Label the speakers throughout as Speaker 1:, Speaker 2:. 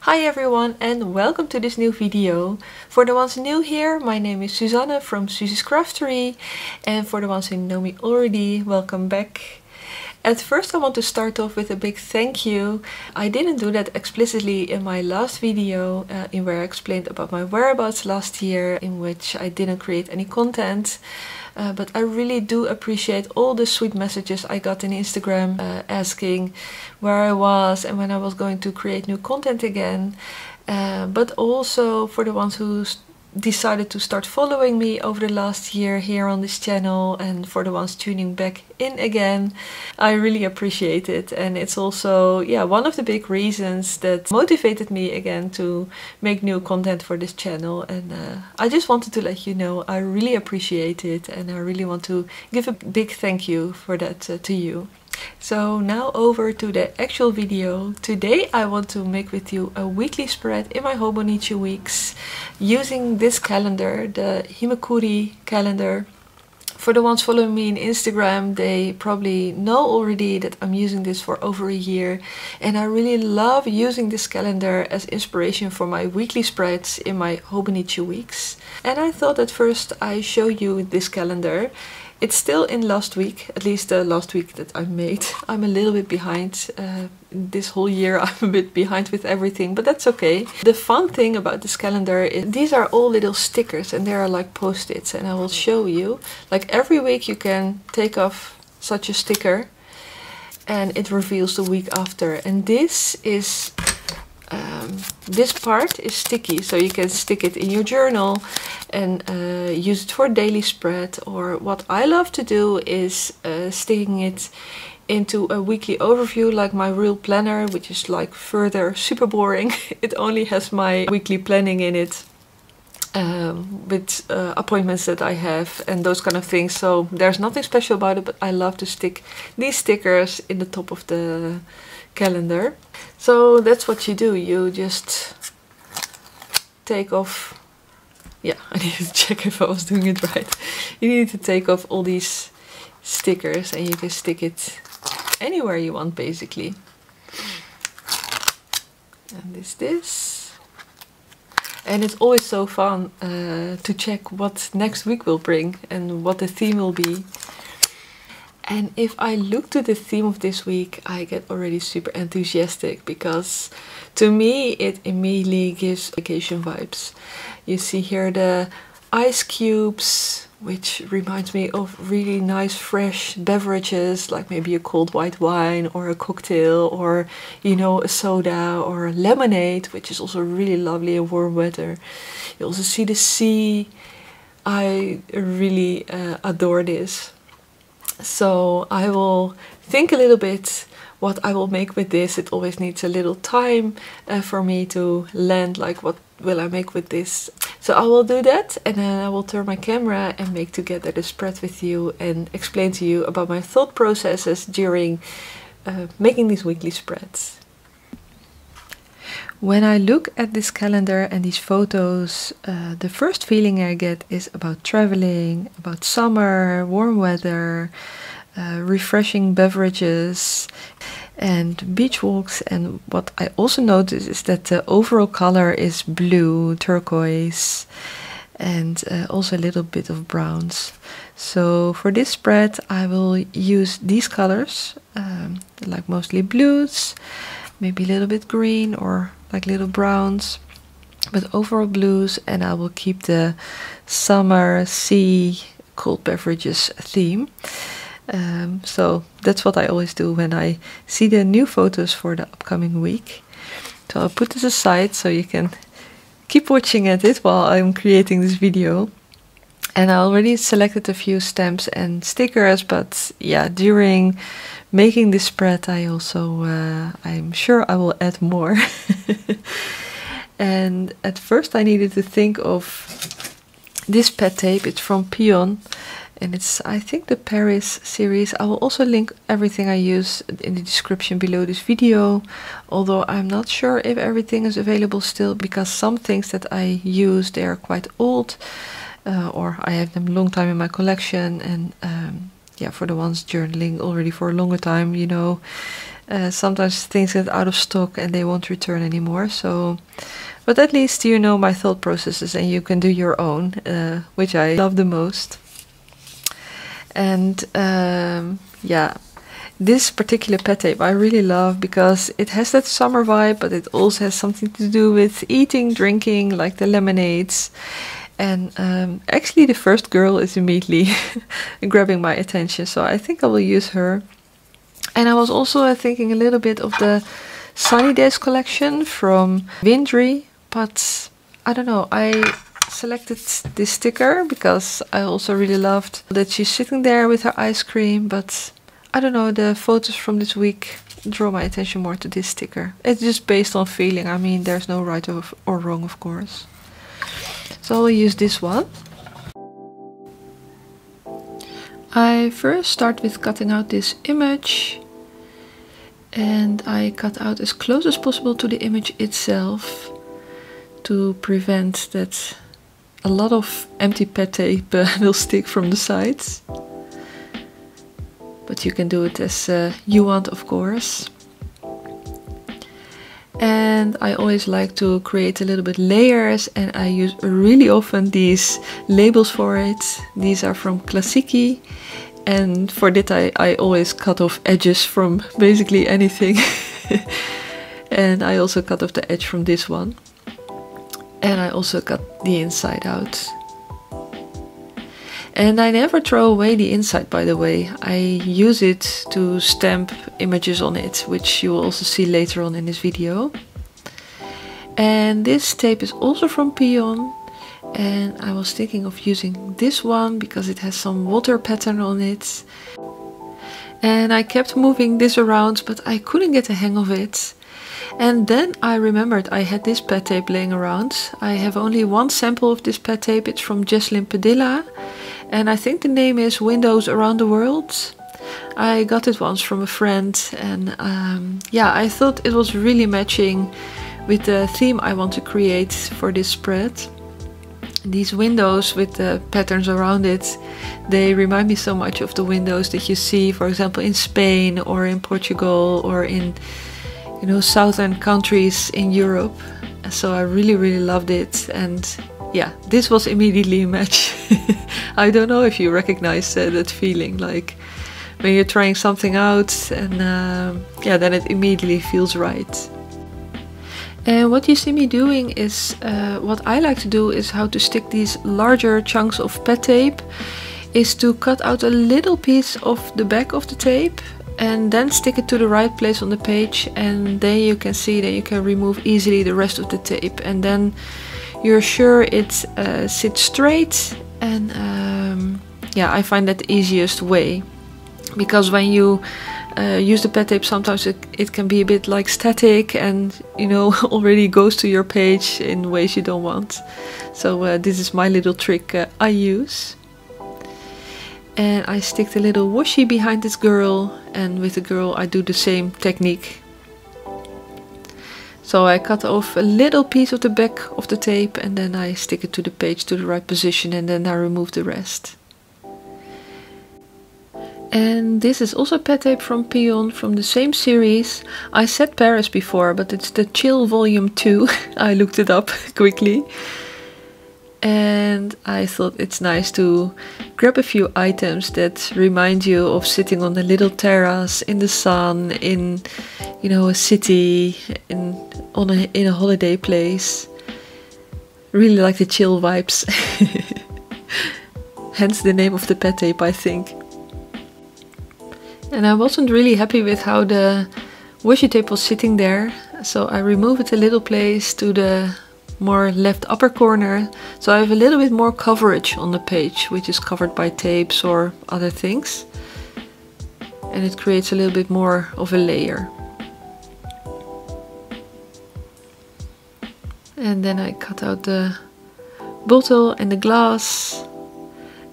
Speaker 1: Hi everyone and welcome to this new video. For the ones new here, my name is Susanne from Suzy's Craftery, and for the ones who know me already, welcome back. At first I want to start off with a big thank you. I didn't do that explicitly in my last video in where I explained about my whereabouts last year, in which I didn't create any content. But I really do appreciate all the sweet messages I got in Instagram asking where I was and when I was going to create new content again. But also for the ones who decided to start following me over the last year here on this channel, and for the ones tuning back in again, I really appreciate it. And it's also one of the big reasons that motivated me again to make new content for this channel. And I just wanted to let you know I really appreciate it, and I really want to give a big thank you for that to you. So now over to the actual video. Today I want to make with you a weekly spread in my Hobonichi weeks using this calendar, the Himekuri calendar. For the ones following me on Instagram, they probably know already that I'm using this for over a year, and I really love using this calendar as inspiration for my weekly spreads in my Hobonichi weeks. And I thought at first I show you this calendar. It's still in last week, at least the last week that I made. I'm a little bit behind. This whole year I'm a bit behind with everything, but that's okay. The fun thing about this calendar is these are all little stickers, and they are like post-its, and I will show you. Like every week you can take off such a sticker and it reveals the week after. And this is this part is sticky, so you can stick it in your journal and use it for a daily spread. Or what I love to do is sticking it into a weekly overview, like my real planner, which is like further super boring. It only has my weekly planning in it with appointments that I have and those kind of things. So there's nothing special about it, but I love to stick these stickers in the top of the calendar. So that's what you do. You just take off, I need to check if I was doing it right. You need to take off all these stickers and you can stick it anywhere you want basically. And this. And it's always so fun to check what next week will bring and what the theme will be. And if I look to the theme of this week, I get already super enthusiastic, because to me it immediately gives vacation vibes. You see here the ice cubes, which reminds me of really nice fresh beverages, like maybe a cold white wine or a cocktail, or a soda or a lemonade, which is also really lovely in warm weather. You also see the sea. I really adore this. So I will think a little bit what I will make with this. It always needs a little time for me to land, like what will I make with this. So I will do that, and then I will turn my camera and make together the spread with you and explain to you about my thought processes during making these weekly spreads. When I look at this calendar and these photos, the first feeling I get is about traveling, about summer, warm weather, refreshing beverages and beach walks. And what I also notice is that the overall color is blue, turquoise, and also a little bit of browns. So for this spread I will use these colors, like mostly blues, maybe a little bit green or like little browns, but overall blues, and I will keep the summer, sea, cold beverages theme. So that's what I always do when I see the new photos for the upcoming week. So I'll put this aside so you can keep watching at it while I'm creating this video. And I already selected a few stamps and stickers, but during making this spread I also, I'm sure I will add more. And at first I needed to think of this pet tape. It's from Pion, and it's, I think, the Paris series. I will also link everything I use in the description below this video, although I'm not sure if everything is available still, because some things that I use, they are quite old. Or I have them a long time in my collection, and for the ones journaling already for a longer time, Sometimes things get out of stock and they won't return anymore. So, but at least you know my thought processes and you can do your own, which I love the most. And yeah, this particular pet tape I really love because it has that summer vibe, but it also has something to do with eating, drinking, like the lemonades. And actually the first girl is immediately grabbing my attention, so I think I will use her. And I was also thinking a little bit of the Sunny Days collection from Windry, but I don't know, I selected this sticker because I also really loved that she's sitting there with her ice cream, but I don't know, the photos from this week draw my attention more to this sticker. It's just based on feeling, I mean there's no right or wrong, of course. So I'll use this one. I first start with cutting out this image, and I cut out as close as possible to the image itself to prevent that a lot of empty pet tape will stick from the sides. But you can do it as you want, of course. And I always like to create a little bit layers, and I use really often these labels for it. These are from Classici, and for that I always cut off edges from basically anything. And I also cut off the edge from this one. And I also cut the inside out. And I never throw away the inside, by the way. I use it to stamp images on it, which you will also see later on in this video. And this tape is also from Pion. And I was thinking of using this one because it has some water pattern on it. And I kept moving this around, but I couldn't get the hang of it. And then I remembered I had this pet tape laying around. I have only one sample of this pet tape. It's from Jesslyn Padilla. And I think the name is Windows Around the World. I got it once from a friend, and yeah, I thought it was really matching with the theme I want to create for this spread. These windows with the patterns around it, they remind me so much of the windows that you see, for example, in Spain or in Portugal or in, you know, southern countries in Europe. So I really loved it, and yeah, this was immediately a match. I don't know if you recognize that feeling, like when you're trying something out and yeah, then it immediately feels right. And what you see me doing is, what I like to do is how to stick these larger chunks of pet tape, is to cut out a little piece of the back of the tape and then stick it to the right place on the page, and then you can see that you can remove easily the rest of the tape, and then you're sure it sits straight. And yeah, I find that the easiest way, because when you use the pet tape, sometimes it can be a bit like static and, you know, already goes to your page in ways you don't want. So this is my little trick I use. And I stick the little washi behind this girl, and with the girl I do the same technique. So I cut off a little piece of the back of the tape, and then I stick it to the page to the right position, and then I remove the rest. And this is also pet tape from Pion, from the same series. I said Paris before, but it's the Chill Volume 2. I looked it up quickly. And I thought it's nice to grab a few items that remind you of sitting on a little terrace in the sun, in, you know, a city, in a holiday place. Really like the chill vibes. Hence the name of the pet tape, I think. And I wasn't really happy with how the washi tape was sitting there, so I removed it a little place to the more left upper corner, so I have a little bit more coverage on the page, which is covered by tapes or other things, and it creates a little bit more of a layer. And then I cut out the bottle and the glass.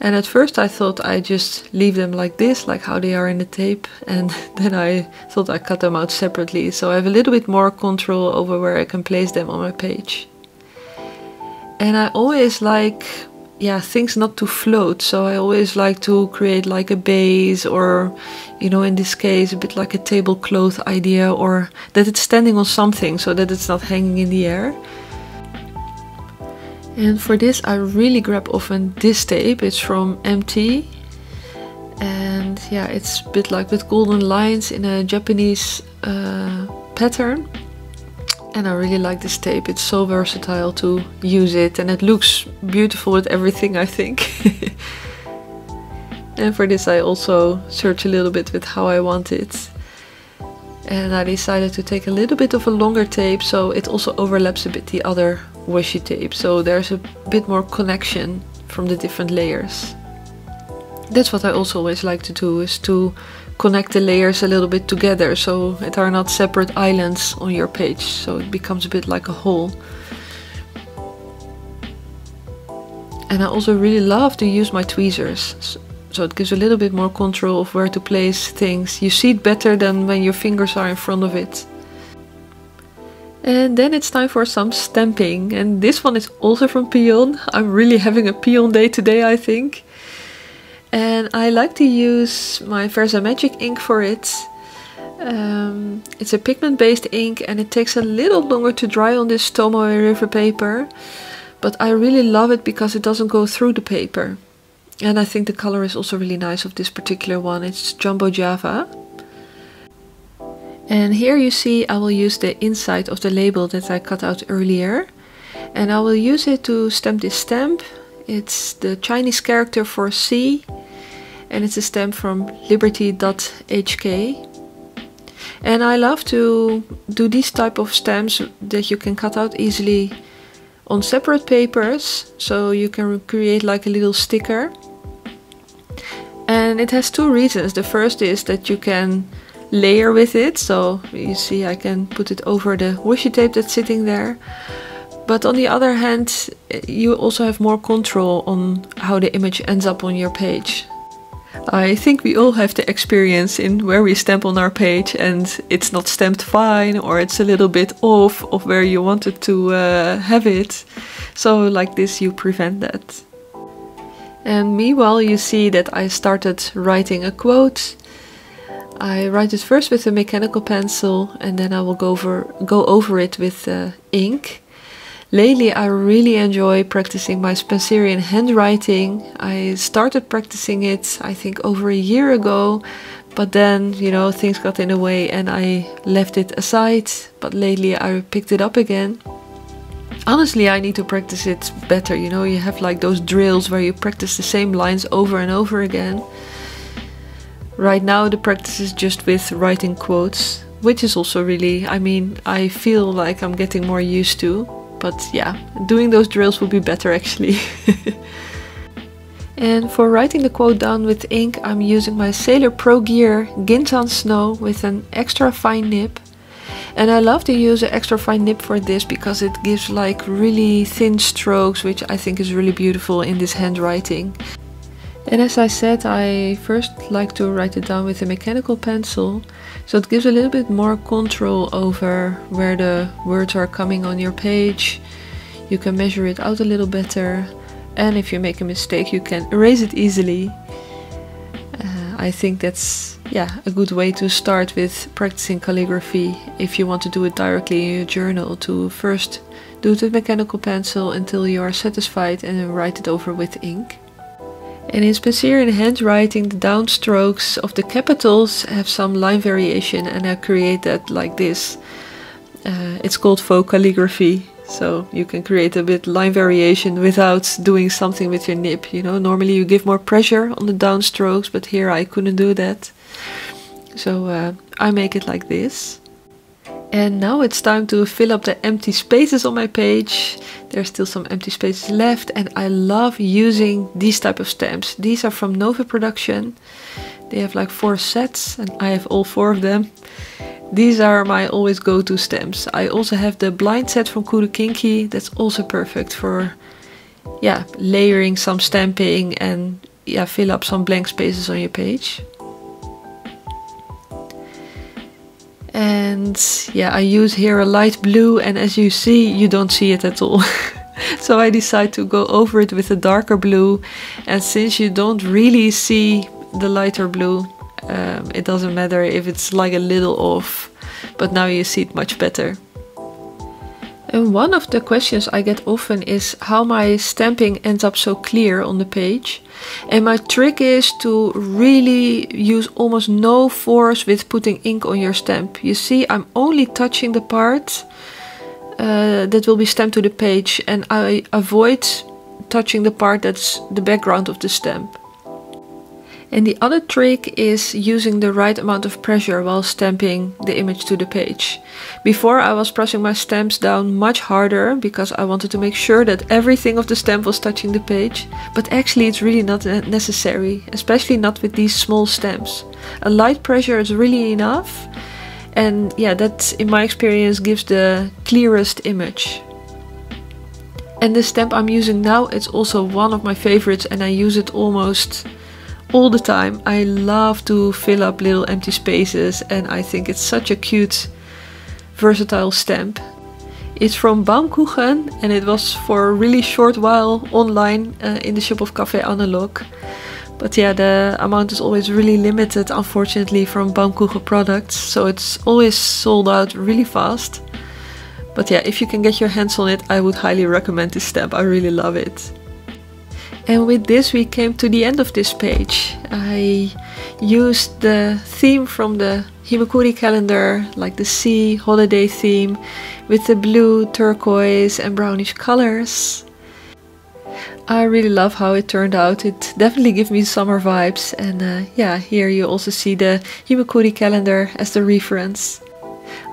Speaker 1: And at first I thought I'd just leave them like this, like how they are in the tape, and then I thought I'd cut them out separately, so I have a little bit more control over where I can place them on my page. And I always like yeah, things not to float. So I always like to create like a base, or, you know, in this case a bit like a tablecloth idea, or that it's standing on something so that it's not hanging in the air. And for this I really grab often this tape. It's from MT, and yeah, it's a bit like with golden lines in a Japanese pattern. And I really like this tape. It's so versatile to use it, and it looks beautiful with everything, I think. And for this I also search a little bit with how I want it. And I decided to take a little bit of a longer tape, so it also overlaps a bit the other washi tape. So there's a bit more connection from the different layers. That's what I also always like to do, is to connect the layers a little bit together, so it are not separate islands on your page, so it becomes a bit like a whole. And I also really love to use my tweezers, so it gives a little bit more control of where to place things. You see it better than when your fingers are in front of it. And then it's time for some stamping, and this one is also from Pion. I'm really having a Pion day today, I think. And I like to use my Versamagic ink for it. It's a pigment based ink, and it takes a little longer to dry on this Tomoe River paper, but I really love it because it doesn't go through the paper. And I think the color is also really nice of this particular one. It's Jumbo Java. And here you see I will use the inside of the label that I cut out earlier, and I will use it to stamp this stamp. It's the Chinese character for C, and it's a stamp from liberty.hk. And I love to do these type of stamps that you can cut out easily on separate papers, so you can create like a little sticker. And it has two reasons. The first is that you can layer with it, so you see I can put it over the washi tape that's sitting there. But on the other hand, you also have more control on how the image ends up on your page. I think we all have the experience in where we stamp on our page and it's not stamped fine, or it's a little bit off of where you wanted to have it. So like this you prevent that. And meanwhile you see that I started writing a quote. I write it first with a mechanical pencil, and then I will go over it with ink. Lately I really enjoy practicing my Spencerian handwriting. I started practicing it I think over a year ago, but then, you know, things got in the way and I left it aside. But lately I picked it up again. Honestly, I need to practice it better, you know, you have like those drills where you practice the same lines over and over again. Right now the practice is just with writing quotes, which is also really, I mean, I feel like I'm getting more used to. But yeah, doing those drills would be better actually. And for writing the quote down with ink, I'm using my Sailor Pro Gear Gintan Snow with an extra fine nib. And I love to use an extra fine nib for this because it gives like really thin strokes, which I think is really beautiful in this handwriting. And as I said, I first like to write it down with a mechanical pencil, so it gives a little bit more control over where the words are coming on your page. You can measure it out a little better, and if you make a mistake you can erase it easily. I think that's, yeah, a good way to start with practicing calligraphy if you want to do it directly in your journal, to first do it with mechanical pencil until you are satisfied and then write it over with ink. And in Spencerian handwriting, the downstrokes of the capitals have some line variation, and I create that like this. It's called faux calligraphy, so you can create a bit line variation without doing something with your nib. You know, normally you give more pressure on the downstrokes, but here I couldn't do that. So I make it like this. And now it's time to fill up the empty spaces on my page. There's still some empty spaces left, and I love using these type of stamps. These are from Nova Production. They have like 4 sets and I have all 4 of them. These are my always go-to stamps. I also have the blind set from Kudo Kinki. That's also perfect for, yeah, layering some stamping and, yeah, fill up some blank spaces on your page. And yeah, I use here a light blue, and as you see, you don't see it at all. So I decided to go over it with a darker blue, and since you don't really see the lighter blue, it doesn't matter if it's like a little off, but now you see it much better. And one of the questions I get often is how my stamping ends up so clear on the page. And my trick is to really use almost no force with putting ink on your stamp. You see, I'm only touching the part that will be stamped to the page, and I avoid touching the part that's the background of the stamp. And the other trick is using the right amount of pressure while stamping the image to the page. Before I was pressing my stamps down much harder because I wanted to make sure that everything of the stamp was touching the page, but actually it's really not necessary, especially not with these small stamps. A light pressure is really enough, and yeah, that in my experience gives the clearest image. And the stamp I'm using now, it's also one of my favorites, and I use it almost all the time. I love to fill up little empty spaces, and I think it's such a cute, versatile stamp. It's from Baumkuchen, and it was for a really short while online in the shop of Café Analog. But yeah, the amount is always really limited, unfortunately, from Baumkuchen products, so it's always sold out really fast. But yeah, if you can get your hands on it, I would highly recommend this stamp. I really love it. And with this we came to the end of this page. I used the theme from the Himekuri calendar, like the sea holiday theme, with the blue, turquoise and brownish colors. I really love how it turned out. It definitely gives me summer vibes, and yeah, here you also see the Himekuri calendar as the reference.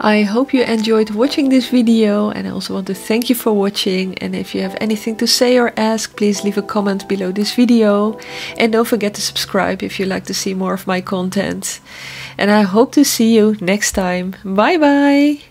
Speaker 1: I hope you enjoyed watching this video, and I also want to thank you for watching, and if you have anything to say or ask, please leave a comment below this video, and don't forget to subscribe if you like to see more of my content. And I hope to see you next time. Bye bye!